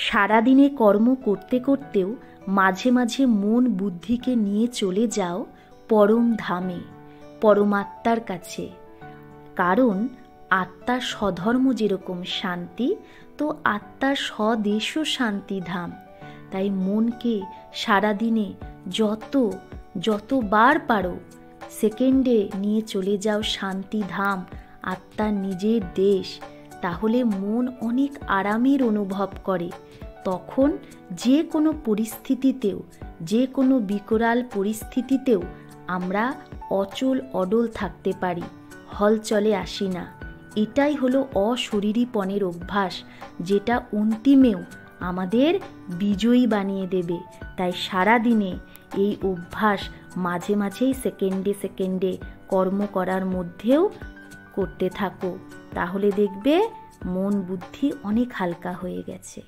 সারাদিনে কর্ম করতে করতেও মাঝে মাঝে মন বুদ্ধিকে নিয়ে চলে যাও পরম ধামে, পরমাত্মার কাছে। কারণ আত্মার স্বধর্ম যেরকম শান্তি, তো আত্মার স্বদেশও শান্তিধাম। তাই মনকে সারাদিনে যতবার পারো সেকেন্ডে নিয়ে চলে যাও শান্তিধাম, আত্মার নিজের দেশ। তাহলে মন অনেক আরামের অনুভব করে। তখন যে কোনো পরিস্থিতিতেও, যে কোনো বিকরাল পরিস্থিতিতেও আমরা অচল অডল থাকতে পারি, হলচলে আসি না। এটাই হলো অশরীরীপনের অভ্যাস, যেটা অন্তিমেও আমাদের বিজয়ী বানিয়ে দেবে। তাই সারাদিনে এই অভ্যাস মাঝে মাঝেই সেকেন্ডে সেকেন্ডে কর্ম করার মধ্যেও করতে থাকো। তাহলে দেখবে মন বুদ্ধি অনেক হালকা হয়ে গেছে।